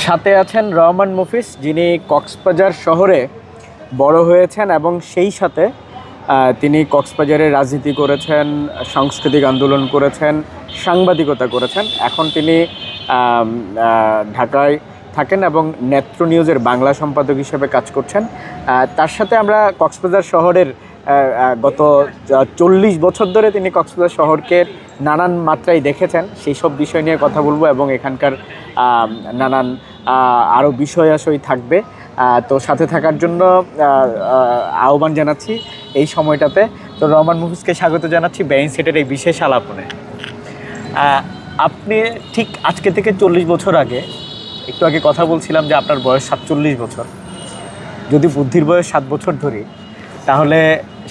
সাথে আছেন রহমান মফিজ, যিনি কক্সবাজার শহরে বড় হয়েছেন এবং সেই সাথে তিনি কক্সবাজারে রাজনীতি করেছেন, সাংস্কৃতিক আন্দোলন করেছেন, সাংবাদিকতা করেছেন। এখন তিনি ঢাকায় থাকেন এবং নেত্র নিউজের বাংলা সম্পাদক হিসেবে কাজ করছেন। তার সাথে আমরা কক্সবাজার শহরের গত 40 বছর ধরে তিনি কক্সবাজার শহরকে নানান মাত্রায় দেখেছেন, সেই সব বিষয় নিয়ে কথা বলবো এবং এখানকার নানান আরও বিষয়াশয় থাকবে। তো সাথে থাকার জন্য আহ্বান জানাচ্ছি এই সময়টাতে। তো রহমান মফিজকে স্বাগত জানাচ্ছি বেইন সেটের এই বিশেষ আলাপনে। আপনি ঠিক আজকে থেকে 40 বছর আগে, একটু আগে কথা বলছিলাম যে আপনার বয়স 47 বছর। যদি বুদ্ধির বয়স 7 বছর ধরি, তাহলে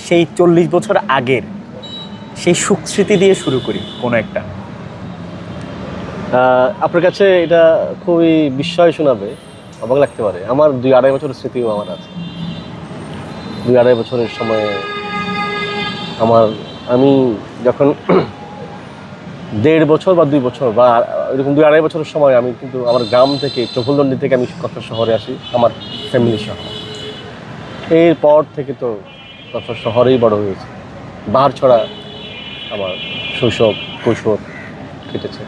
সেই 40 বছর আগের সেই সুখ স্মৃতি দিয়ে শুরু করি কোনো একটা। আপনার কাছে এটা খুবই বিস্ময় শোনাবে, অবাক লাগতে পারে। আমার 2-2.5 বছরের স্মৃতিও আমার আছে। 2-2.5 বছরের সময়ে আমি যখন 1.5 বছর বা 2 বছর বা এরকম 2-2.5 বছরের সময় আমি কিন্তু আমার গ্রাম থেকে চকুলদন্ডি থেকে আমি কক্সবাজার শহরে আসি আমার ফ্যামিলি সহ। এরপর থেকে তো কক্সবাজার শহরেই বড় হয়েছে। বাহারছড়া আমার শৈশব কৈশোর কেটেছে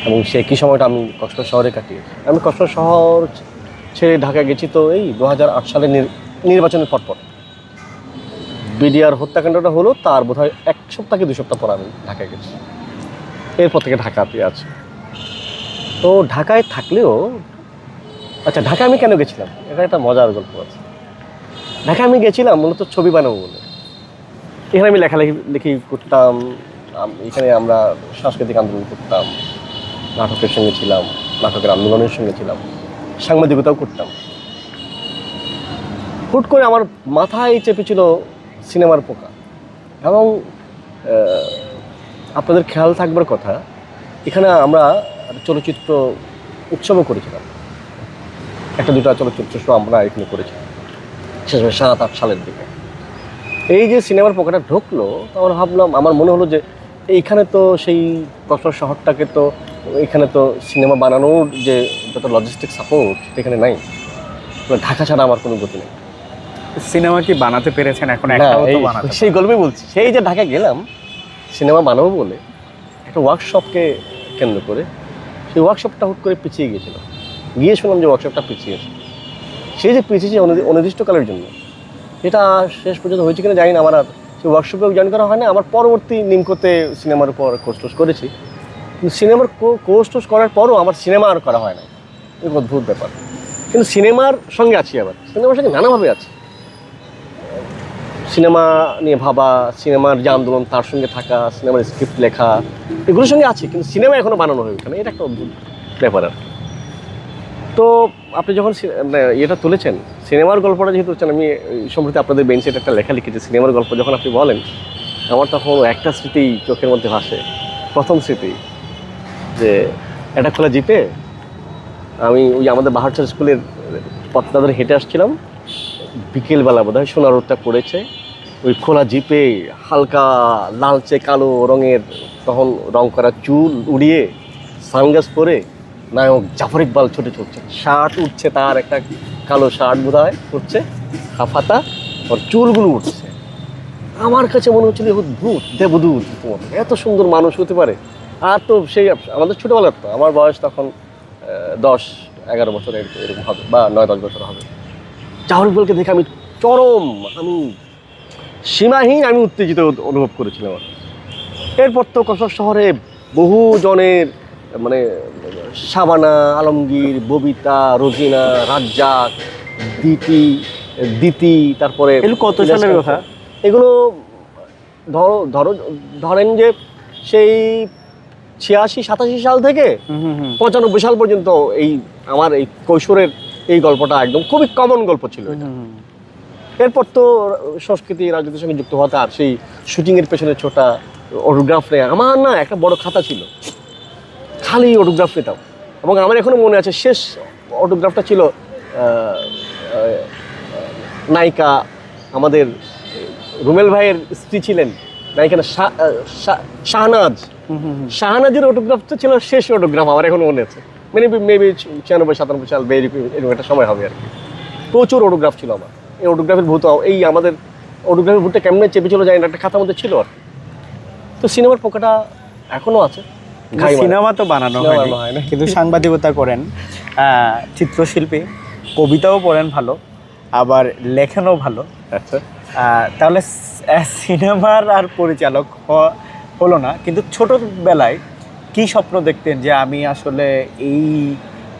এবং সে একই সময়টা আমি কক্সবাজার শহরে কাটিয়েছি। আমি কক্সবাজার শহর ছেড়ে ঢাকা গেছি তো এই 2008 সালের নির্বাচনের পরপর। বিডিআর হত্যাকাণ্ডটা হলো তার বোধহয় 1 সপ্তাহ কি 2 সপ্তাহ পর আমি ঢাকায় গেছি। এরপর থেকে ঢাকাতে আছি। তো ঢাকায় থাকলেও আচ্ছা, ঢাকায় আমি কেন গেছিলাম, এটা একটা মজার গল্প আছে। ঢাকায় আমি গেছিলাম মূলত ছবি বানাবো বলে। এখানে আমি লেখালেখি করতাম, এখানে আমরা সাংস্কৃতিক আন্দোলন করতাম, নাটকের সঙ্গে ছিলাম, নাটকের আন্দোলনের সঙ্গে ছিলাম, সাংবাদিকতাও করতাম। হুট করে আমার মাথায় চেপেছিল সিনেমার পোকা। এবং আপনাদের খেয়াল থাকবার কথা, এখানে আমরা চলচ্চিত্র উৎসবও করেছিলাম। 1-2টা চলচ্চিত্র শো আমরা এখানে করেছিলাম, বিশেষ করে 7-8 সালের দিকে। এই যে সিনেমার পোকাটা ঢুকলো, আমার ভাবলাম, আমার মনে হলো যে এইখানে তো সেই কক্সবাজার শহরটাকে তো এখানে তো সিনেমা বানানোর যে যত লজিস্টিক সাপোর্ট এখানে নাই। ঢাকা ছাড়া আমার কোনো গতি নেই। সিনেমা কি বানাতে পেরেছেন এখন? সেই গল্পই বলছি। সেই যে ঢাকা গেলাম সিনেমা বানাবো বলে একটা ওয়ার্কশপকে কেন্দ্র করে, সেই ওয়ার্কশপটা হুট করে পিছিয়ে গিয়েছিল। গিয়ে শুনলাম যে ওয়ার্কশপটা পিছিয়েছে। সেই যে পিছিয়েছে অনির্দিষ্টকালের জন্য, এটা শেষ পর্যন্ত হয়েছে কিনা জানি না। আমার আর সেই ওয়ার্কশপেও জয়েন করা হয় না। আমার পরবর্তী নিমকোতে সিনেমার উপর কোর্স করেছি, কিন্তু সিনেমার কোর্স করার পরও আমার সিনেমা আর করা হয় না। এই অদ্ভুত ব্যাপার। কিন্তু সিনেমার সঙ্গে আছি, আবার সিনেমার সঙ্গে নানাভাবে আছি। সিনেমা নিয়ে ভাবা, সিনেমার যে আন্দোলন তার সঙ্গে থাকা, সিনেমার স্ক্রিপ্ট লেখা, এগুলোর সঙ্গে আছে, কিন্তু সিনেমা এখনও বানানো হয়ে ওঠে না। এটা একটা অদ্ভুত ব্যাপার আর। তো আপনি যখন এটা তুলেছেন, সিনেমার গল্পটা যেহেতু তুলছেন, আমি সম্প্রতি আপনাদের বেঞ্চের একটা লেখা লিখেছি সিনেমার গল্প। যখন আপনি বলেন, আমার তখন একটা স্মৃতি চোখের মধ্যে ভাসে। প্রথম স্মৃতি যে একটা খোলা জিপে আমি ওই আমাদের বাহারছড়া স্কুলের পথটা ধরে হেঁটে আসছিলাম। বিকেলবেলা বোধহয় সোনা রোদটা পড়েছে। ওই খোলা জিপে হালকা লালচে কালো রঙের তখন রং করা চুল উড়িয়ে, সানগ্লাস পরে নায়ক জাফর ইকবাল ছুটে চলছে। শার্ট উঠছে, তার একটা কালো শার্ট বোধহয় উঠছে, হাফাতা, ওর চুলগুলো উঠছে। আমার কাছে মনে হচ্ছিল অদ্ভুত, দেবদূত, এত সুন্দর মানুষ হতে পারে। আর তো সেই আমাদের ছোটোবেলার, তো আমার বয়স তখন 10-11 বছর এরকম হবে, বা 9-10 বছর হবে। জাফর ইকবালকে দেখে আমি সীমাহীন উত্তেজিত অনুভব করেছিলাম। এরপর তো কক্সবাজার শহরে বহু জনের, মানে শাবানা, আলমগীর, ববিতা, রোজিনা, রাজ্জাক, দিতি, তারপরে কত সালের কথা এগুলো? ধরেন যে সেই 86-87 সাল থেকে 95 সাল পর্যন্ত এই আমার এই কৈশোরের এই গল্পটা একদম খুবই কমন গল্প ছিল। এরপর তো সংস্কৃতি রাজনীতির সঙ্গে যুক্ত হওয়াতে আর সেই শুটিংয়ের পেছনে ছোটা, অটোগ্রাফ নেয়। আমার না একটা বড় খাতা ছিল, খালি অটোগ্রাফ নিতাম। এবং আমার এখনও মনে আছে, শেষ অটোগ্রাফটা ছিল নায়িকা, আমাদের রুমেল ভাইয়ের স্ত্রী ছিলেন নায়িকা, শাহনাজের অটোগ্রাফটা ছিল শেষ অটোগ্রাফ, আমার এখনও মনে আছে। মেবি 96-97 সাল এরকম একটা সময় হবে আর কি। প্রচুর অটোগ্রাফ ছিল আমার, এই অটোগ্রাফের ভূত, এই আমাদের অটোগ্রাফের ভূতটা কেমনে চেপেছিল জানি না, একটা খাতার মধ্যে ছিল আর কি। তো সিনেমার পোকাটা এখনো আছে। সিনেমা তো বানানো হয়নি, কিন্তু সাংবাদিকতা করেন, চিত্রশিল্পী, কবিতাও পড়েন ভালো, আবার লেখেনও ভালো। আচ্ছা, তাহলে সিনেমার আর পরিচালক হলো না, কিন্তু ছোটবেলায় কি স্বপ্ন দেখতেন যে আমি আসলে এই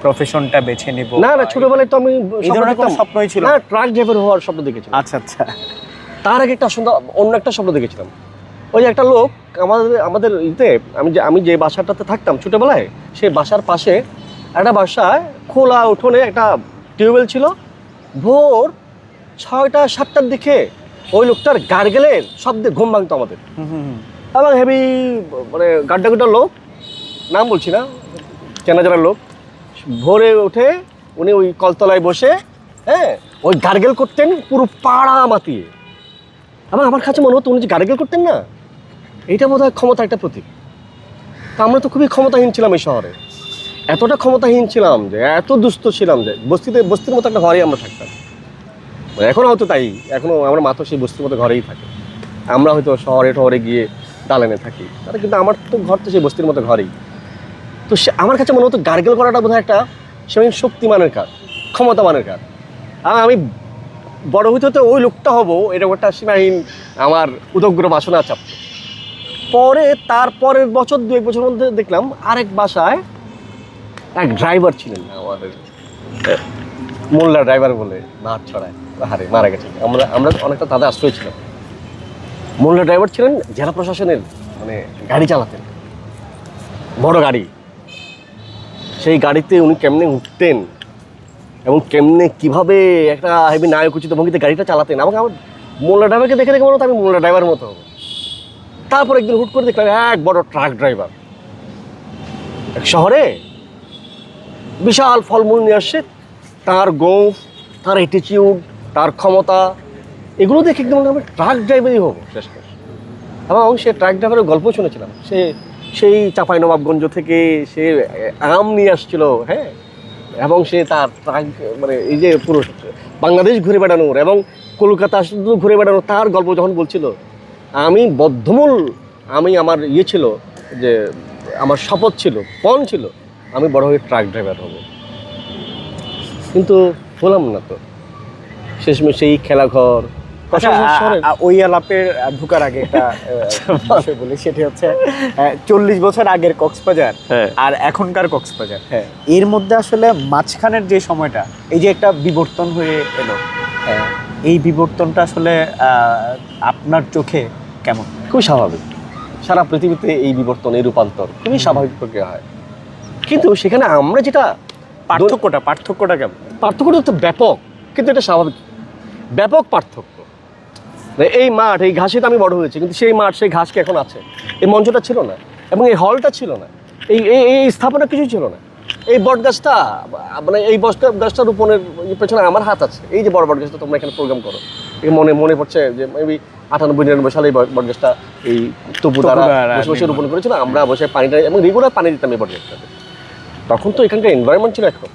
প্রফেশনটা বেছে নিব? না ছোটবেলায় তো আমি এই ধরনের কোনো স্বপ্নই ছিল না, ট্রাক ড্রাইভার হওয়ার স্বপ্ন দেখেছিলাম। আচ্ছা আচ্ছা। তার আগে একটা অন্য একটা স্বপ্ন দেখেছিলাম। ওই যে একটা লোক আমাদের ইতে, আমি যে বাসাটাতে থাকতাম ছোটবেলায়, সেই বাসার পাশে একটা বাসায় খোলা উঠোনে একটা টিউবওয়েল ছিল। ভোর 6টা-7টার দিকে ওই লোকটার গার্গেলের শব্দে ঘুম ভাঙতো আমাদের। এবং হেভি মানে গাড্ডা লোক, নাম বলছি না, চেনা জানা লোক। ভোরে উঠে উনি ওই কলতলায় বসে ওই গার্গেল করতেন পুরো পাড়া মাতিয়ে। এবং আমার কাছে মনে হতো উনি যে গার্গেল করতেন না, এইটা বোধ হয় ক্ষমতা একটা প্রতীক। তা আমরা তো খুবই ক্ষমতাহীন ছিলাম এই শহরে, এতটা ক্ষমতাহীন ছিলাম যে, এত দুস্থ ছিলাম যে বস্তির মতো একটা ঘরেই আমরা থাকতাম। এখনও হয়তো তাই, এখনও আমার মা তো সেই বস্তির মতো ঘরেই থাকে। আমরা হয়তো শহরে গিয়ে দালানে থাকি, তাহলে কিন্তু আমার তো ঘর তো সেই বস্তির মতো ঘরেই। তো আমার কাছে মনে হতো গার্গেল করাটা বোধ হয় একটা সেরকম শক্তিমানের কাজ, ক্ষমতামানের কাজ। আর আমি বড় হইতে ওই লোকটা হব, এটা একটা সীমাহীন আমার উদগ্র বাসনা চাপত। পরে তারপরের বছর 2-1 বছরের মধ্যে দেখলাম আরেক বাসায় এক ড্রাইভার ছিলেন আমাদের, মোল্লা ড্রাইভার বলে, নাট ছড়ায়, হারে মারা গেছে। আমরা অনেকটা তাদের আশ্রয় ছিলাম। মোল্লা ড্রাইভার ছিলেন, জেলা প্রশাসনের মানে গাড়ি চালাতেন, বড় গাড়ি। সেই গাড়িতে উনি কেমনে উঠতেন এবং কেমনে কিভাবে একটা হেভি নায়কোচিত ভঙ্গিতে গাড়িটা চালাতেন। আমাকে আমার মোল্লা ড্রাইভারকে দেখে মনে হতো আমি মোল্লা ড্রাইভারের মতো হবো। তারপর একদিন হুট করে দেখলাম এক বড় ট্রাক ড্রাইভার এক শহরে বিশাল ফলমূল নিয়ে আসছে। তার গোঁফ, তার অ্যাটিটিউড, তার ক্ষমতা, এগুলো দেখে একদম আমি ট্রাক ড্রাইভারই হবো শেষ করে। এবং সে ট্রাক ড্রাইভারের গল্প শুনেছিলাম, সেই চাঁপাইনবাবগঞ্জ থেকে সে আম নিয়ে আসছিল, এবং সে তার ট্রাক মানে এই যে পুরো বাংলাদেশ ঘুরে বেড়ানোর এবং কলকাতা শুধু ঘুরে বেড়ানোর তার গল্প যখন বলছিল, আমি বদ্ধমূল, আমার ছিল যে আমার শপথ ছিল, পণ ছিল, আমি বড় হয়ে ট্রাক ড্রাইভার হব। কিন্তু হলাম না তো, শেষমেশ সেই খেলাঘর। ওই আলাপের ঢুকার আগে একটা বিষয় বলি, সেটি হচ্ছে 40 বছর আগের কক্সবাজার আর এখনকার কক্সবাজার, এর মধ্যে আসলে মাঝখানের যে সময়টা, এই যে একটা বিবর্তন হয়ে এলো, এই বিবর্তনটা আসলে আপনার চোখে কেমন? খুবই স্বাভাবিক। সারা পৃথিবীতে এই বিবর্তন, এই রূপান্তর খুবই স্বাভাবিক প্রক্রিয়া হয়। কিন্তু সেখানে আমরা যেটা পার্থক্যটা কেমন? পার্থক্যটা তো ব্যাপক, কিন্তু এটা স্বাভাবিক, ব্যাপক পার্থক্য। এই মাঠ, এই ঘাসে তো আমি বড় হয়েছি, কিন্তু সেই মাঠ, সেই ঘাসকে এখন আছে। এই মঞ্চটা ছিল না, এবং এই হলটা ছিল না, এই স্থাপনা কিছুই ছিল না। এই বটগাছটা, মানে এই গাছটা রোপণের পেছনে আমার হাত আছে। এই যে বড় বটগাছটা তোমরা এখানে প্রোগ্রাম করো, মনে পড়ছে যে মেবি 98-99 সালে এই বটগাছটা এই তপু দ্বারা বসে রোপণ করেছিল। আমরা বসে পানিটা এবং রেগুলার পানি দিতাম এই বটগাছটাতে। তখন তো এখানকার এনভায়রনমেন্ট ছিল, এখন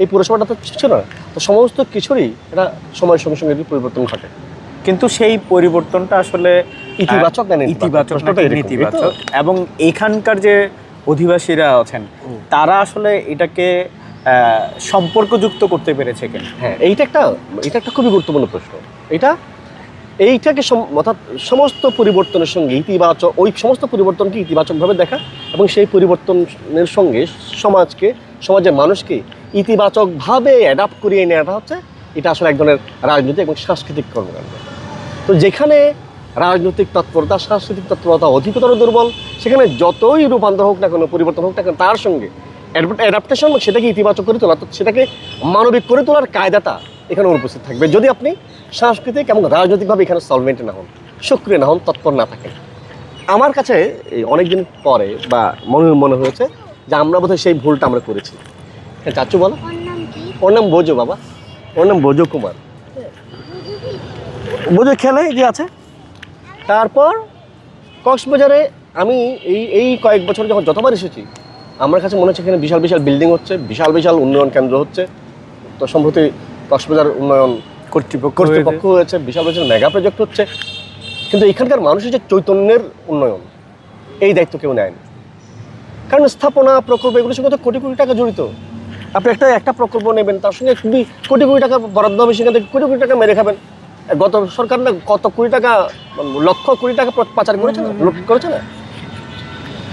এই পুরসভাটা তো ছিল না। তো সমস্ত কিছুরই এটা সময়ের সঙ্গে সঙ্গে পরিবর্তন ঘটে। কিন্তু সেই পরিবর্তনটা আসলে ইতিবাচক, নেতিবাচক, এবং এখানকার যে অধিবাসীরা আছেন তারা আসলে এটাকে সম্পর্কযুক্ত করতে পেরেছে কেন? এইটা একটা খুবই গুরুত্বপূর্ণ প্রশ্ন। এইটাকে অর্থাৎ সমস্ত পরিবর্তনের সঙ্গে ইতিবাচক, ওই সমস্ত পরিবর্তনকে ইতিবাচকভাবে দেখা এবং সেই পরিবর্তনের সঙ্গে সমাজের মানুষকে ইতিবাচকভাবে অ্যাডাপ্ট করিয়ে নেওয়াটা হচ্ছে, এটা আসলে এক ধরনের রাজনৈতিক এবং সাংস্কৃতিক কর্মকাণ্ড। তো যেখানে রাজনৈতিক তৎপরতা, সাংস্কৃতিক তৎপরতা অধিকতর দুর্বল, সেখানে যতই রূপান্তর হোক না কেন, পরিবর্তন হোক না কেন, তার সঙ্গে অ্যাডাপ্টেশন, সেটাকে ইতিবাচক করে তোলা, সেটাকে মানবিক করে তোলার কায়দাটা এখানে অনুপস্থিত থাকবে, যদি আপনি সাংস্কৃতিক এবং রাজনৈতিকভাবে এখানে সলভেন্ট না হন, সক্রিয় না হন, তৎপর না থাকেন। আমার কাছে এই অনেকদিন পরে বা মনে হয়েছে যে আমরা বোধহয় সেই ভুলটা আমরা করেছি। চাচু বলো, ওর নাম বোজো বাবা, ওর নাম বোজো কুমার, বোঝো খেলে যে আছে। তারপর কক্সবাজারে আমি এই কয়েক বছর যতবার এসেছি, আমার কাছে মনে হচ্ছে এখানে বিশাল বিশাল বিল্ডিং হচ্ছে, বিশাল বিশাল উন্নয়ন কেন্দ্র হচ্ছে। তো সম্প্রতি কক্সবাজার উন্নয়ন কর্তৃপক্ষ হয়েছে, বিশাল বিশাল মেগা প্রজেক্ট হচ্ছে, কিন্তু এখানকার মানুষের যে চৈতন্যের উন্নয়ন, এই দায়িত্ব কেউ নেয়নি। কারণ স্থাপনা প্রকল্প এগুলোর সঙ্গে তো কোটি কোটি টাকা জড়িত। আপনি একটা প্রকল্প নেবেন, তার সঙ্গে খুবই কোটি কোটি টাকা বরাদ্দ হবে, সেখান থেকে কোটি কোটি টাকা মেরে খাবেন। গত সরকার না কত কোটি টাকা, লক্ষ কোটি টাকা পাচার করেছে না, লুট করেছে না।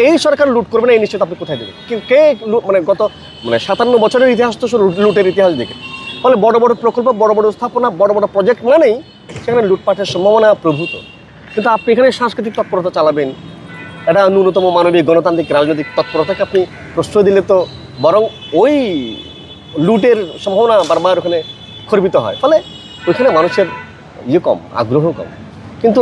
এই সরকার লুট করবে না এই নিশ্চিত আপনি কোথায় দেবেন? কে মানে গত 57 বছরের ইতিহাস তো লুটের ইতিহাস দেখে। ফলে বড় বড় প্রকল্প, বড় বড় স্থাপনা, বড় বড় প্রজেক্ট মানেই সেখানে লুটপাটের সম্ভাবনা প্রভূত। কিন্তু আপনি এখানে সাংস্কৃতিক তৎপরতা চালাবেন, একটা ন্যূনতম মানবিক গণতান্ত্রিক রাজনৈতিক তৎপরতাকে আপনি প্রশ্রয় দিলে তো বরং ওই লুটের সম্ভাবনা বারবার ওখানে খর্বিত হয়। ফলে ওইখানে মানুষের কম, আগ্রহ কম। কিন্তু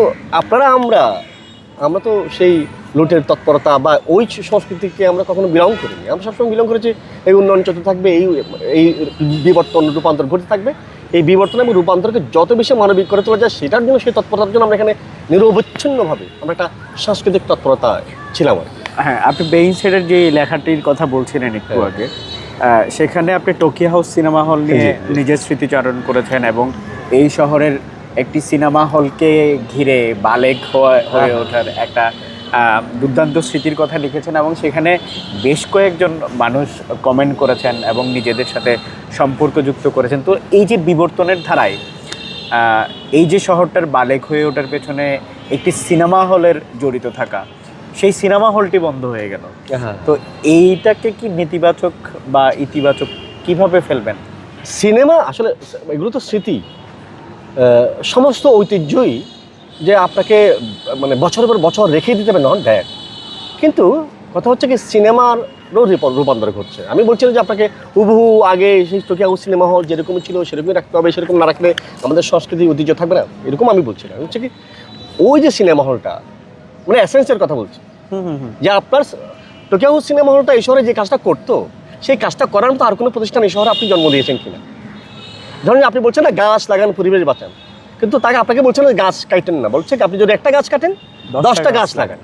আমরা তো সেই লুটের তৎপরতা বা ওই সংস্কৃতিকে আমরা কখনো বিলং করিনি। আমরা সবসময় বিলং করেছি এই উন্নয়ন চলতে থাকবে, এই বিবর্তন রূপান্তর ঘটতে থাকবে। এই বিবর্তন এবং রূপান্তরকে যত বেশি মানবিক করে তোলা যায় সেটার জন্য, সেই তৎপরতার জন্য আমরা এখানে নিরবচ্ছিন্নভাবে আমরা একটা সাংস্কৃতিক তৎপরতা ছিলাম আর কি। হ্যাঁ, আপনি বেইনসাইডের যে লেখাটির কথা বলছিলেন একটু আগে, সেখানে আপনি টোকিও হাউস সিনেমা হল নিয়ে নিজের স্মৃতিচারণ করেছেন এবং এই শহরের একটি সিনেমা হলকে ঘিরে বালেগ হয়ে ওঠার একটা দুর্দান্ত স্মৃতির কথা লিখেছেন এবং সেখানে বেশ কয়েকজন মানুষ কমেন্ট করেছেন এবং নিজেদের সাথে সম্পর্কযুক্ত করেছেন। তো এই যে বিবর্তনের ধারায় এই যে শহরটার বালেগ হয়ে ওঠার পেছনে একটি সিনেমা হলের জড়িত থাকা, সেই সিনেমা হলটি বন্ধ হয়ে গেল। তো এইটাকে কি নেতিবাচক বা ইতিবাচক কিভাবে ফেলবেন? সিনেমা আসলে এগুলো তো স্মৃতি, সমস্ত ঐতিহ্যই যে আপনাকে বছরের পর বছর রেখে দিতে হবে নন দ্যাট। কিন্তু কথা হচ্ছে কি, সিনেমারও রূপান্তর ঘটছে। আমি বলছিলাম যে আপনাকে হুবহু আগে সেই টোকিও হাউস সিনেমা হল যেরকম ছিল সেরকমই রাখতে হবে, সেরকম না রাখলে আমাদের সংস্কৃতি ঐতিহ্য থাকবে না, এরকম আমি বলছিলাম। হচ্ছে কি, ওই যে সিনেমা হলটা এসেন্সের কথা বলছি, যে আপনার টোকিও হাউস সিনেমা হলটা এই শহরে যে কাজটা করতো, সেই কাজটা করার মতো আর কোনো প্রতিষ্ঠান এই শহরে আপনি জন্ম দিয়েছেন কিনা? ধরুন আপনি বলছেন না গাছ লাগান, পরিবেশ বাঁচান, কিন্তু তাকে আপনাকে বলছেন না গাছ কাটেন না, বলছে আপনি যদি একটা গাছ কাটেন 10টা গাছ লাগান।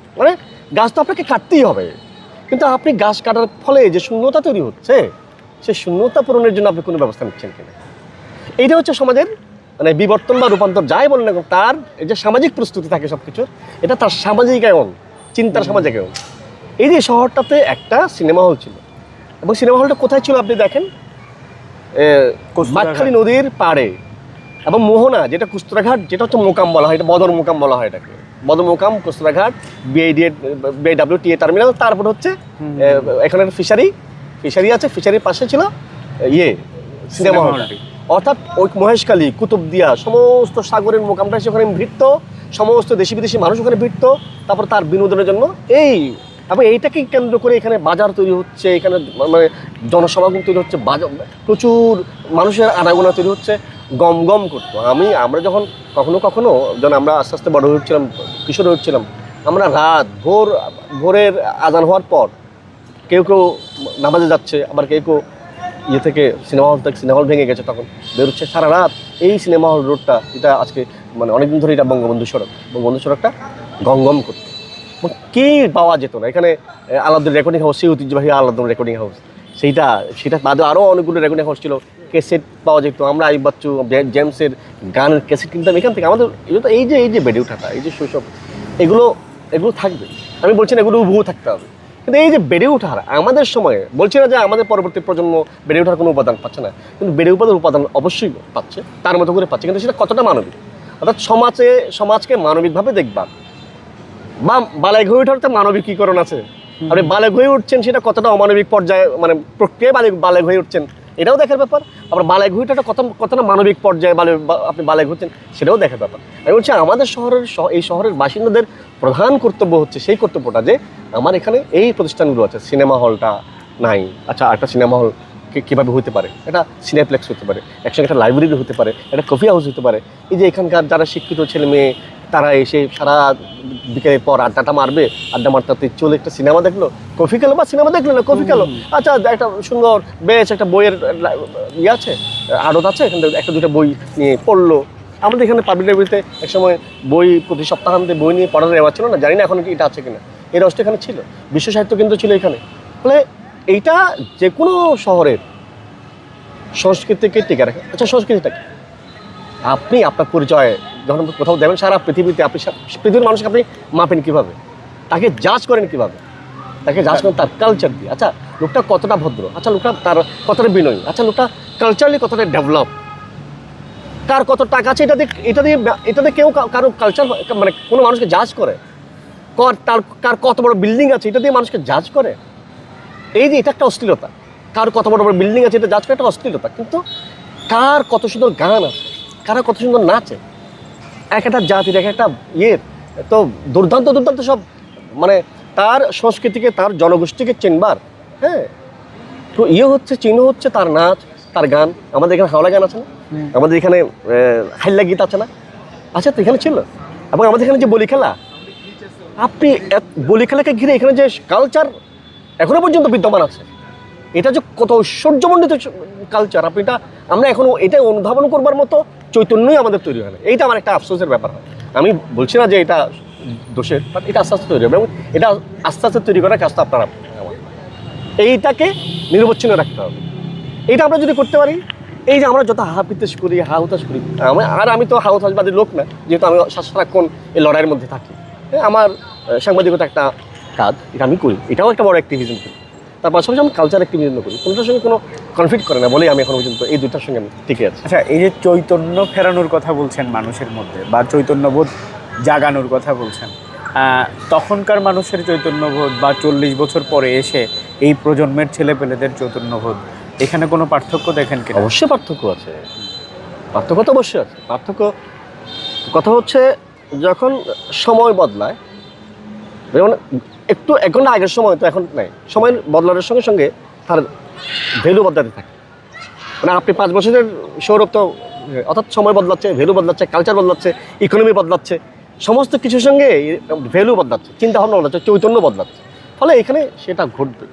গাছ তো আপনাকে কাটতেই হবে, কিন্তু আপনি গাছ কাটার ফলে যে শূন্যতা তৈরি হচ্ছে, সেই শূন্যতা পূরণের জন্য আপনি কোনো ব্যবস্থা নিচ্ছেন কিনা? এইটা হচ্ছে সমাজের বিবর্তন বা রূপান্তর যাই বলেন না, তার এই যে সামাজিক প্রস্তুতি থাকে সব কিছুর, এটা তার সামাজিকায়ন, চিন্তার সামাজিকায়ন। এই যে শহরটাতে একটা সিনেমা হল ছিল, এবং সিনেমা হলটা কোথায় ছিল আপনি দেখেন, বাঁকখালী নদীর পাড়ে, এবং মোহনা যেটা কুস্তরাঘাট, যেটা হচ্ছে মোকাম বলা হয়, এটা বদর মোকাম বলা হয়, এটাকে বদর মোকাম, কুস্তরাঘাট, BIWTA টার্মিনাল, তারপর হচ্ছে এখানে ফিশারি আছে, ফিশারির পাশে ছিল সিনেমা হলটা। অর্থাৎ ওই মহেশখালী, কুতুবদিয়া, সমস্ত সাগরের মোকামটা সেখানে ভিড়ত, সমস্ত দেশি বিদেশি মানুষ ওখানে ভিড়ত, তারপর তার বিনোদনের জন্য এবং এইটাকে কেন্দ্র করে এখানে বাজার তৈরি হচ্ছে, এখানে জনসমাগম তৈরি হচ্ছে, প্রচুর মানুষের আনাগোনা তৈরি হচ্ছে, গম গম করতো। আমরা যখন কখনো যখন আমরা আস্তে আস্তে বড় হচ্ছিলাম, কিশোর হচ্ছিলাম, আমরা ভোরের আজান হওয়ার পর কেউ নামাজে যাচ্ছে, আবার কেউ থেকে সিনেমা হল ভেঙে গেছে, তখন বেরোচ্ছে সারা রাত এই সিনেমা হল রোডটা, যেটা আজকে অনেকদিন ধরে এটা বঙ্গবন্ধু সড়কটা গম করতো। কি পাওয়া যেত না এখানে, আলাউদ্দিন রেকর্ডিং হাউস, সেই ঐতিহ্যবাহী আলাউদ্দিন রেকর্ডিং হাউস, সেটা বাদে আরও অনেকগুলো রেকর্ডিং হাউস ছিল, ক্যাসেট পাওয়া যেত। আমরা আইয়ুব বাচ্চু, জেমসের গানের ক্যাসেট কিনতাম এখান থেকে। আমাদের এই যে বেড়ে ওঠাটা, এই যে শৈশব, এগুলো থাকবে। আমি বলছি না এগুলো হুবহু থাকতে হবে, কিন্তু এই যে বেড়ে ওঠার আমাদের সময়ে, বলছি না যে আমাদের পরবর্তী প্রজন্ম বেড়ে ওঠার কোনো উপাদান পাচ্ছে না, কিন্তু বেড়ে ওঠার উপাদান অবশ্যই পাচ্ছে, তার মতো করে পাচ্ছে, কিন্তু সেটা কতটা মানবিক, অর্থাৎ সমাজকে মানবিকভাবে দেখবা। বা বালেগ হয়ে ওঠার তো মানবিকীকরণ আছে, আপনি বালেগ হয়ে উঠছেন সেটা কতটা অমানবিক পর্যায়ে, প্রক্রিয়ায় বালেগ হয়ে উঠছেন, এটাও দেখার ব্যাপার। আবার বালেগ হয়ে ওঠাটা কতটা মানবিক পর্যায়ে আপনি বালেগ হচ্ছেন, সেটাও দেখার ব্যাপার। আমি বলছি আমাদের এই শহরের বাসিন্দাদের প্রধান কর্তব্য হচ্ছে সেই কর্তব্যটা যে আমার এখানে এই প্রতিষ্ঠানগুলো আছে, সিনেমা হলটা নাই, আচ্ছা একটা সিনেমা হল কীভাবে হতে পারে, এটা সিনেপ্লেক্স হতে পারে, একসঙ্গে একটা লাইব্রেরি হতে পারে, একটা কফি হাউস হতে পারে। এই যে এখানকার যারা শিক্ষিত ছেলে মেয়ে, তারা এসে সারা বিকেলের পর আড্ডা মারতে চলে একটা সিনেমা দেখলো, কফি খেলো, বা সিনেমা দেখলো না কফি খেলো, আচ্ছা একটা সুন্দর বেশ একটা বইয়ের আছে, আড়ত আছে, এখান থেকে একটা দুটো বই নিয়ে পড়লো। আমাদের এখানে পাবলিক লাইব্রেরিতে একসময় বই প্রতি সপ্তাহান্তে বই নিয়ে পড়ার রেওয়াজ ছিল না, জানি না এখন কি এটা আছে কিনা, এই রসটা এখানে ছিল, বিশ্ব সাহিত্য কেন্দ্র ছিল এখানে। ফলে এইটা যে কোনো শহরের সংস্কৃতিকে টিকে রাখে। আচ্ছা, সংস্কৃতিটা কি? আপনি আপনার পরিচয় যখন কোথাও দেবেন সারা পৃথিবীতে, আপনি পৃথিবীর মানুষকে আপনি মাপেন কীভাবে? তাকে জাজ করেন কীভাবে? তাকে জাজ করেন তার কালচার দিয়ে। আচ্ছা, লোকটা কতটা ভদ্র, আচ্ছা লোকটা তার কতটা বিনয়ী, আচ্ছা লোকটা কালচারালি কতটা ডেভেলপ, কার কত টাকা আছে, এটা দিয়ে কেউ কারো কালচার মানে কোনো মানুষকে জাজ করে? কার কত বড় বিল্ডিং আছে এটা দিয়ে মানুষকে জাজ করে? এই যে এটা একটা অশ্লীলতা। কার কত বড় বড় বিল্ডিং আছে এটা জাজ করে একটা অশ্লীলতা। কিন্তু কার কত সুন্দর গান আছে, কারা কত সুন্দর নাচে, এক একটা জাতির এক একটা তো দুর্দান্ত দুর্দান্ত সব, মানে তার সংস্কৃতিকে তার জনগোষ্ঠীকে চিনবার, হ্যাঁ, তো চিহ্ন হচ্ছে তার নাচ, তার গান। আমাদের এখানে হাওড়া গান আছে না, আমাদের এখানে হাইল্লা গীত আছে না, আচ্ছা তো এখানে ছিল। এবং আমাদের এখানে যে বলি খেলা, আপনি বলি খেলাকে ঘিরে এখানে যে কালচার এখনো পর্যন্ত বিদ্যমান আছে, এটা যে কত ঐশ্বর্যমণ্ডিত কালচার, আমরা এখনো এটা অনুধাবন করবার মতো চৈতন্যই আমাদের তৈরি হয় না। এইটা আমার একটা আফসোসের ব্যাপার হয়। আমি বলছি না যে এটা দোষের, বাট এটা আস্তে আস্তে তৈরি হবে এবং এটা আস্তে আস্তে তৈরি করার কাজটা আপনারা এইটাকে নিরবচ্ছিন্ন রাখতে হবে। এইটা আমরা যদি করতে পারি, এই যে আমরা যত হাপিতেশ করি, হাহুতাশ করি, আমি তো হাহুতাশবাদী লোক না, যেহেতু আমি সারাক্ষণ এই লড়াইয়ের মধ্যে থাকি। আমার সাংবাদিকতা একটা কাজ, এটা আমি করি, এটাও একটা বড় অ্যাক্টিভিজম করি। তার পাশাপাশি আমি কালচার অ্যাক্টিভিজম করি, কোনটার সঙ্গে কোনো কনফ্লিক্ট করে না বলেই আমি এখন পর্যন্ত এই দুইটার সঙ্গে আমি টিকে আছি। আচ্ছা, এই যে চৈতন্য ফেরানোর কথা বলছেন মানুষের মধ্যে, বা চৈতন্যবোধ জাগানোর কথা বলছেন, তখনকার মানুষের চৈতন্যবোধ বা 40 বছর পরে এসে এই প্রজন্মের ছেলেপেলেদের চৈতন্যবোধ, এখানে কোনো পার্থক্য দেখেন কি? অবশ্যই পার্থক্য আছে, পার্থক্য তো অবশ্যই আছে। কথা হচ্ছে যখন সময় বদলায়, যেমন একটু এখন আগের সময় তো এখন নাই, সময় বদলানোর সঙ্গে সঙ্গে তার ভ্যালু বদলাতে থাকে। মানে আপনি 5 বছরের সৌরভ তো, অর্থাৎ সময় বদলাচ্ছে, ভ্যালু বদলাচ্ছে, কালচার বদলাচ্ছে, ইকোনমি বদলাচ্ছে, সমস্ত কিছুর সঙ্গে ভ্যালু বদলাচ্ছে, চিন্তাভাবনা বদলাচ্ছে, চৈতন্য বদলাচ্ছে। ফলে এখানে সেটা ঘটবে।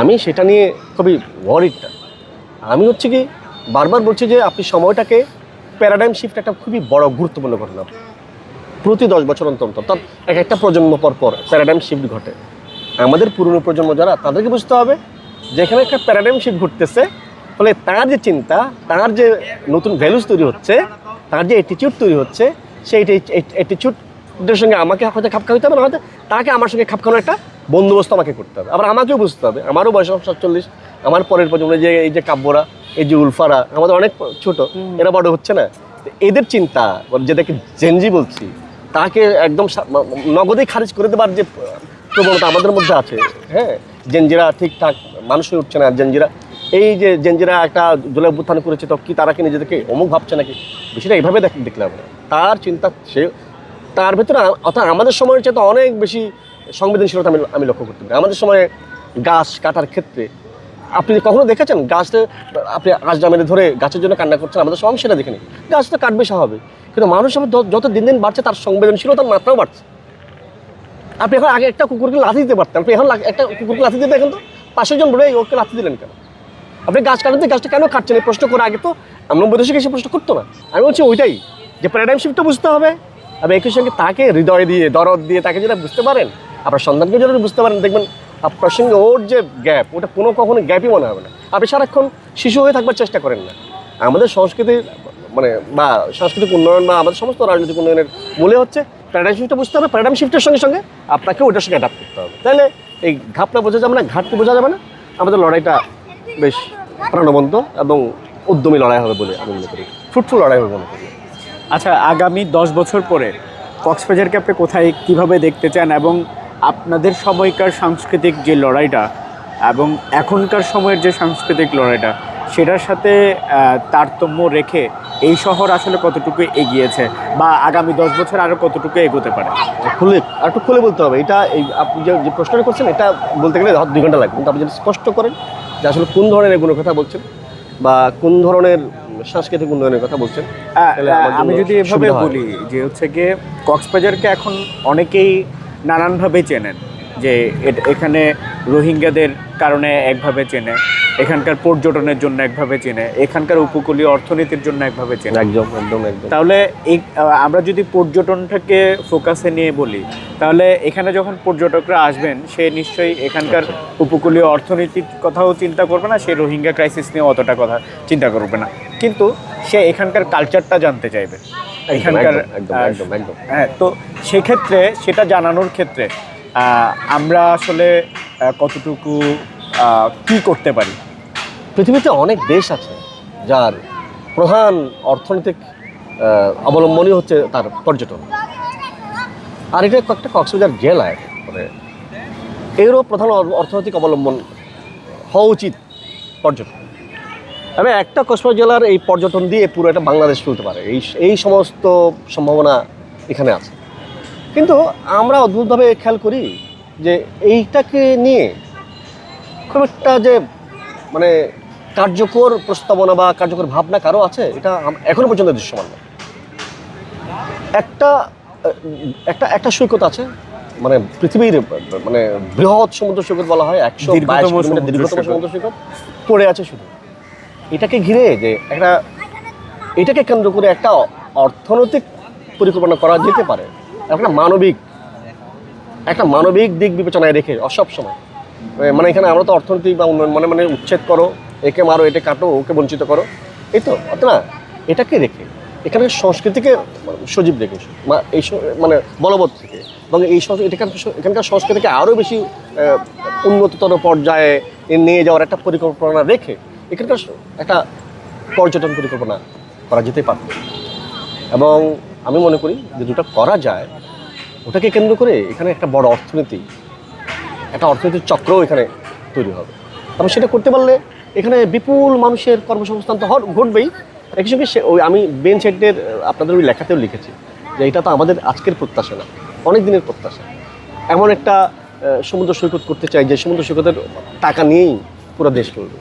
আমি সেটা নিয়ে খুবই ওয়ারিড না। আমি হচ্ছে কি বারবার বলছি যে আপনি সময়টাকে প্যারাডাইম শিফট একটা খুবই বড় গুরুত্বপূর্ণ ঘটনা। প্রতি 10 বছর অন্তর অর্থাৎ একটা প্রজন্ম পর প্যারাডাইম শিফট ঘটে। আমাদের পুরনো প্রজন্ম যারা, তাদেরকে বুঝতে হবে যে এখানে একটা প্যারাডাইম শিফট ঘটতেছে। ফলে তার যে চিন্তা, তার যে নতুন ভ্যালুস তৈরি হচ্ছে, তার যে অ্যাটিটিউড তৈরি হচ্ছে, সেই অ্যাটিটিউডের সঙ্গে আমাকে হয়তো খাপ খাওয়াতে হবে, না হয়তো তাকে আমার সঙ্গে খাপ খাওয়ানোর একটা বন্দোবস্ত আমাকে করতে হবে। আবার আমাকেও বুঝতে হবে, আমারও বয়স 47, আমার পরের প্রজন্মে যে এই যে কাব্যরা, এই যে উলফারা, আমাদের অনেক ছোট, এরা বড় হচ্ছে না, এদের চিন্তা, যেটাকে জেনজি বলছি, তাকে একদম নগদেই খারিজ করে দেবার যে প্রবণতা আমাদের মধ্যে আছে, হ্যাঁ, জেনজিরা ঠিকঠাক মানুষ হয়ে উঠছে না। এই যে জেনজিরা একটা জুলাই অভ্যুত্থান করেছে, তো কি তারা কি নিজেদেরকে অমুক ভাবছে নাকি? বিষয়টা এইভাবে দেখলে হবে না। তার চিন্তা, তার ভেতরে, অর্থাৎ আমাদের সময়ের চেয়ে তো অনেক বেশি সংবেদনশীলতা আমি লক্ষ্য করতে পারি। আমাদের সময়ে গাছ কাটার ক্ষেত্রে আপনি কখনো দেখেছেন গাছটা, আপনি আজটা মেরে ধরে গাছের জন্য কান্না করছেন? আমাদের সময় সেটা দেখিনি। গাছ তো কাটবে স্বাভাবিক, কিন্তু মানুষ যত দিন দিন বাড়ছে, তার সংবেদনশীলতার মাত্রাও বাড়ছে। আপনি এখন আগে একটা কুকুরকে লাথি দিতে পারতেন, আপনি এখন একটা কুকুরকে লাথি দিতে, এখন তো 500 জন বলে ওকে লাথি দিলেন কেন? আপনি গাছ কাটতে, গাছটা কেন কাটছেন এই প্রশ্ন করে আগে তো 90 দশকে এসে প্রশ্ন করতো না। আমি বলছি ওইটাই, যে প্যারাডাইম শিফটটা বুঝতে হবে। আর একই সঙ্গে তাকে হৃদয় দিয়ে, দরদ দিয়ে তাকে যেটা বুঝতে পারেন, আপনার সন্তানকে যদি বুঝতে পারেন, দেখবেন আপনার সঙ্গে ওর যে গ্যাপ, ওটা কখনো গ্যাপই মনে হবে না। আপনি সারাক্ষণ শিশু হয়ে থাকবার চেষ্টা করেন না। আমাদের সংস্কৃতির বা সাংস্কৃতিক উন্নয়ন বা আমাদের সমস্ত রাজনৈতিক উন্নয়নের মূলে হচ্ছে প্যারাডাইম শিফটটা বুঝতে হবে। প্যারাডাইম শিফটের সঙ্গে সঙ্গে আপনাকে ওটার সঙ্গে অ্যাডাপ্ট করতে হবে। তাহলে এই ঘাপটা বোঝা যাবে না, ঘাটতি বোঝা যাবে না। আমাদের লড়াইটা বেশ প্রাণবন্ত এবং উদ্যমী লড়াই হবে বলে আমি মনে করি, ফ্রুটফুল লড়াই হবে মনে করি। আচ্ছা, আগামী 10 বছর পরে কক্সবাজারকে আপনি কোথায়, কীভাবে দেখতে চান, এবং আপনাদের সময়কার সাংস্কৃতিক যে লড়াইটা এবং এখনকার সময়ের যে সাংস্কৃতিক লড়াইটা, সেটার সাথে তারতম্য রেখে এই শহর আসলে কতটুকু এগিয়েছে, বা আগামী 10 বছর আরও কতটুকু এগোতে পারে? একটু খুলে বলতে হবে। এটা আপনি যে প্রশ্নটা করছেন, এটা বলতে গেলে 2 ঘন্টা লাগবে, কিন্তু আপনি যদি স্পষ্ট করেন যে আসলে কোন ধরনের এগুলোর কথা বলছেন বা কোন ধরনের সাংস্কৃতিক উন্নয়নের কথা বলছেন। আমি যদি এভাবে বলি যে হচ্ছে গিয়ে কক্সবাজারকে এখন অনেকেই নানানভাবে চেনেন, যে এখানে রোহিঙ্গাদের কারণে একভাবে চেনে, এখানকার পর্যটনের জন্য একভাবে চেনে, এখানকার উপকূলীয় অর্থনীতির জন্য একভাবে চেনে। একদম একদম একদম। তাহলে এই আমরা যদি পর্যটনটাকে ফোকাসে নিয়ে বলি, তাহলে এখানে যখন পর্যটকরা আসবেন সে নিশ্চয়ই এখানকার উপকূলীয় অর্থনীতির কথাও চিন্তা করবে না, সে রোহিঙ্গা ক্রাইসিস নিয়ে অতটা কথা চিন্তা করবে না, কিন্তু সে এখানকার কালচারটা জানতে চাইবে এখানকার। একদম একদম একদম। হ্যাঁ, তো সেক্ষেত্রে সেটা জানানোর ক্ষেত্রে আমরা আসলে কতটুকু কি করতে পারি? পৃথিবীতে অনেক দেশ আছে যার প্রধান অর্থনৈতিক অবলম্বনই হচ্ছে তার পর্যটন, আর এটা একটা কক্সবাজার জেলায় মানে এরও প্রধান অর্থনৈতিক অবলম্বন হওয়া উচিত পর্যটন। তবে একটা কক্সবাজার জেলার এই পর্যটন দিয়ে পুরো একটা বাংলাদেশ চলতে পারে, এই সমস্ত সম্ভাবনা এখানে আছে। কিন্তু আমরা অদ্ভুতভাবে খেয়াল করি যে এইটাকে নিয়ে খুব একটা যে মানে কার্যকর প্রস্তাবনা বা কার্যকর ভাবনা কারো আছে, এটা এখনো পর্যন্ত দৃশ্যমান না। একটা একটা একটা সৈকত আছে, মানে পৃথিবীর মানে বৃহৎ সমুদ্র সৈকত বলা হয়, 122 কিলোমিটার দীর্ঘতম সমুদ্র সৈকত পড়ে আছে শুধু। এটাকে ঘিরে যে এটাকে কেন্দ্র করে একটা অর্থনৈতিক পরিকল্পনা করা যেতে পারে, একটা মানবিক দিক বিবেচনায় রেখে সব সময়। মানে এখানে আমরা তো অর্থনৈতিক বা উন্নয়ন মানে উচ্ছেদ করো, একে মারো, এটা কাটো, ওকে বঞ্চিত করো, এই তো অত না। এটাকে রেখে এখানে সংস্কৃতিকে সজীব রেখে এই মানে বলবৎ থেকে, এবং এখানকার সংস্কৃতিকে আরও বেশি উন্নততর পর্যায়ে নিয়ে যাওয়ার একটা পরিকল্পনা রেখে এখানকার একটা পর্যটন পরিকল্পনা করা যেতে পারে। এবং আমি মনে করি যে দুটো করা যায়, ওটাকে কেন্দ্র করে এখানে একটা বড় একটা অর্থনৈতিক চক্রও এখানে তৈরি হবে। তবে সেটা করতে পারলে এখানে বিপুল মানুষের কর্মসংস্থান তো ঘটবেই। একই সঙ্গে আমি বেন সাইডের আপনাদের ওই লেখাতেও লিখেছি যে এটা তো আমাদের আজকের প্রত্যাশা না, অনেক দিনের প্রত্যাশা। এমন একটা সমুদ্র সৈকত করতে চাই যে সমুদ্র সৈকতের টাকা নিয়েই পুরো দেশ চলবে।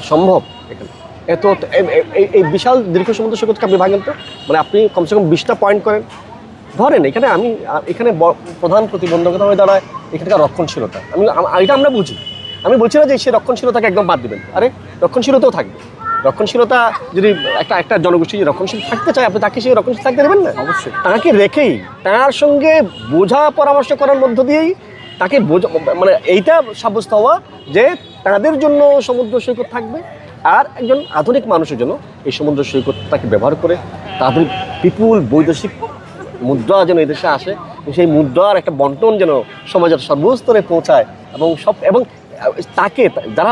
সম্ভব এখানে এত এই বিশাল দীর্ঘ সমুদ্র সৈকতকে আপনি ভাঙেন তো, মানে আপনি কমসে কম 20টা পয়েন্ট করেন ধরেন। এখানে প্রধান প্রতিবন্ধকতা হয়ে দাঁড়ায় এখানকার রক্ষণশীলতা। এটা আমরা বুঝি, আমি বলছি না যে সে রক্ষণশীলতাকে একদম বাদ দেবেন, আরে রক্ষণশীলতাও থাকবে। রক্ষণশীলতা যদি একটা জনগোষ্ঠী যদি রক্ষণশীল থাকতে চায়, আপনি তাকে সেই রক্ষণশীল থাকতে দেবেন না? অবশ্যই। তাকে রেখেই তার সঙ্গে বোঝা পরামর্শ করার মধ্য দিয়েই তাকে মানে এইটা সাব্যস্ত হওয়া যে তাদের জন্য সমুদ্র সৈকত থাকবে, আর একজন আধুনিক মানুষের জন্য এই সমুদ্র সৈকতটাকে ব্যবহার করে তাদের বিপুল বৈদেশিক মুদ্রা যেন এদেশে আসে, সেই মুদ্রার একটা বন্টন যেন সমাজের সর্বস্তরে পৌঁছায়, এবং তাকে যারা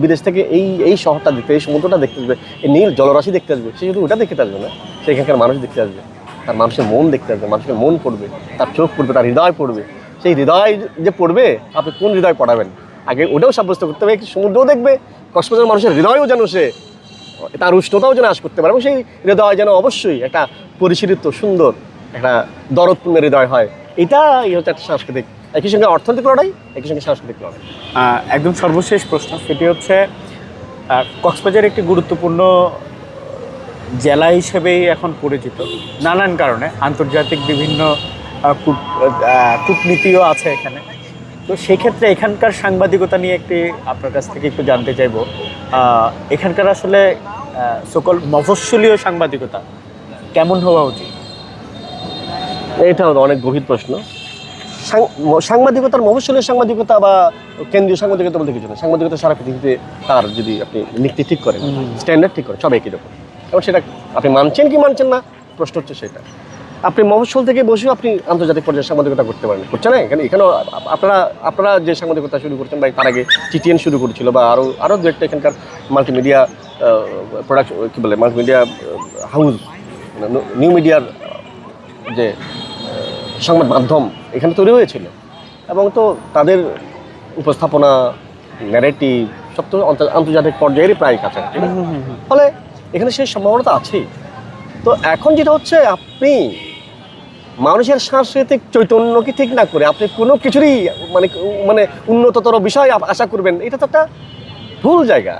বিদেশ থেকে এই শহরটা দেখতে, এই সমুদ্রটা দেখতে আসবে, এই নীল জলরাশি দেখতে আসবে, সে শুধু ওটা দেখতে আসবে না, সে এখানকার মানুষ দেখতে আসবে, তার মানুষের মন দেখতে আসবে, মানুষের মন পড়বে, তার চোখ পড়বে, তার হৃদয় পড়বে। সেই হৃদয় যে পড়বে, আপনি কোন হৃদয় পড়াবেন আগে ওটাও সাব্যস্ত করতে হবে। সমুদ্রও দেখবে, কক্সবাজার মানুষের হৃদয়ও যেন সে তার উষ্ণতাও যেন আশ করতে পারে, এবং সেই হৃদয় যেন অবশ্যই একটা পরিশীলিত সুন্দর একটা দরদপূর্ণের হৃদয় হয়। এই হচ্ছে একটা সাংস্কৃতিক, একই সঙ্গে অর্থনৈতিক লড়াই, একই সঙ্গে সাংস্কৃতিক লড়াই। একদম সর্বশেষ প্রশ্ন, সেটি হচ্ছে কক্সবাজার একটি গুরুত্বপূর্ণ জেলা হিসেবেই এখন পরিচিত নানান কারণে, আন্তর্জাতিক বিভিন্ন কূটনীতিও আছে এখানে। তো সেক্ষেত্রে এখানকার সাংবাদিকতা নিয়ে আপনার কাছ থেকে একটু জানতে চাইব, এখানকার আসলে সকল মফস্বলীয় সাংবাদিকতা কেমন হওয়া উচিত? এটা অনেক গভীর প্রশ্ন। সাংবাদিকতার মফস্বলীয় সাংবাদিকতা বা কেন্দ্রীয় সাংবাদিকতা বলতে কিছু না। সাংবাদিকতা সারা পৃথিবীতে তার যদি আপনি নীতি ঠিক করেন, স্ট্যান্ডার্ড ঠিক করেন, সব একই রকম। এবং সেটা আপনি মানছেন কি মানছেন না, প্রশ্ন হচ্ছে সেটা। আপনি মফস্বল থেকে বসেও আপনি আন্তর্জাতিক পর্যায়ে সাংবাদিকতা করতে পারেন, করছে না? এখানেও আপনারা যে সাংবাদিকতা শুরু করছেন বা তার আগে টিটিএন শুরু করেছিল, বা আরও দু একটা এখানকার মাল্টিমিডিয়া প্রোডাক্ট কী বলে, মাল্টিমিডিয়া হাউস, নিউ মিডিয়ার যে সংবাদ মাধ্যম এখানে তৈরি হয়েছিল, এবং তো তাদের উপস্থাপনা, ন্যারেটিভ সব তো আন্তর্জাতিক পর্যায়েরই প্রায় কাছে। ফলে এখানে সেই সম্ভাবনা তো আছেই। তো এখন যেটা হচ্ছে, আপনি মানুষের সাংস্কৃতিক চৈতন্যকে ঠিক না করে আপনি কোনো কিছুরই মানে উন্নততর বিষয় আশা করবেন, এটা তো একটা ভুল জায়গা।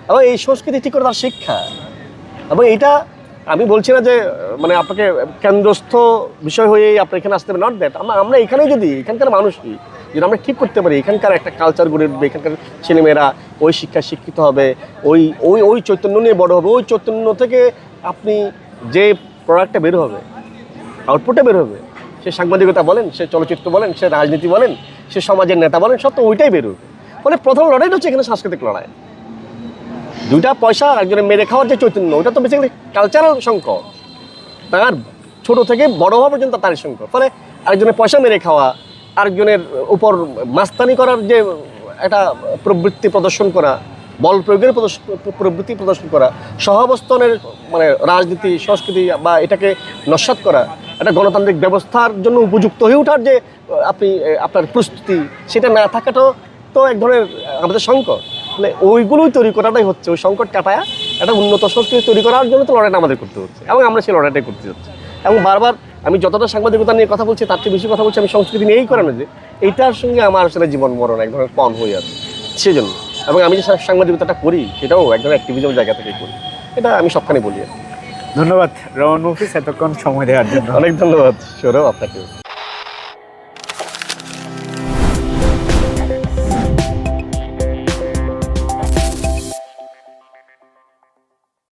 এবং এই সংস্কৃতি ঠিক করে তার শিক্ষা, এবং এইটা আমি বলছি না যে মানে আপনাকে কেন্দ্রস্থ বিষয় হয়েই আপনি এখানে আসতে হবে, নট দ্যাট। আমরা এখানেই যদি এখানকার মানুষই যদি আমরা ঠিক করতে পারি এখানকার একটা কালচার গড়ে উঠবে, এখানকার ছেলেমেয়েরা ওই শিক্ষায় শিক্ষিত হবে, ওই ওই ওই চৈতন্য নিয়ে বড় হবে, ওই চৈতন্য থেকে আপনি যে প্রোডাক্টটা বের হবে, আউটপুটটা বের হবে, সে সাংবাদিকতা বলেন, সে চলচ্চিত্র বলেন, সে রাজনীতি বলেন, সে সমাজের নেতা বলেন, সব তো ওইটাই বেরোবে। ফলে প্রথম লড়াইটা হচ্ছে এখানে সাংস্কৃতিক লড়াই। দুইটা পয়সা আর একজনের মেরে খাওয়ার যে চৈতন্য, ওটা তো বেসিক্যালি কালচারাল সংকট, তার ছোট থেকে বড় হওয়া পর্যন্ত তারই সংকট। ফলে আরেকজনের পয়সা মেরে খাওয়া, আরেকজনের উপর মাস্তানি করার যে একটা প্রবৃত্তি প্রদর্শন করা, বল প্রয়োগের প্রবৃত্তি প্রদর্শন করা, সহাবস্থানের মানে রাজনীতি সংস্কৃতি বা এটাকে নস্যাৎ করা, একটা গণতান্ত্রিক ব্যবস্থার জন্য উপযুক্ত হয়ে ওঠার যে আপনি আপনার প্রস্তুতি, সেটা না থাকাটাও তো এক ধরনের আমাদের সংকট। মানে ওইগুলোই তৈরি করাটাই হচ্ছে, ওই সংকট কাটায় একটা উন্নত সংস্কৃতি তৈরি করার জন্য তো লড়াইটা আমাদের করতে হচ্ছে, এবং আমরা সেই লড়াইটাই করতে যাচ্ছি। এবং বারবার আমি যতটা সাংবাদিকতা নিয়ে কথা বলছি তার চেয়ে বেশি কথা বলছি আমি সংস্কৃতি নিয়েই করানো, যে এইটার সঙ্গে আমার আসলে জীবন মরণ এক ধরনের পণ হয়ে আছে সেজন্য। এবং আমি যে সাংবাদিকতাটা করি সেটাও এক ধরনের অ্যাক্টিভিজমের জায়গা থেকে করি, এটা আমি সবখানে বলি। ধন্যবাদ রওয়ান মুফিস এতক্ষণ সময় দেওয়ার জন্য। অনেক ধন্যবাদ সৌরভ আপনাকে।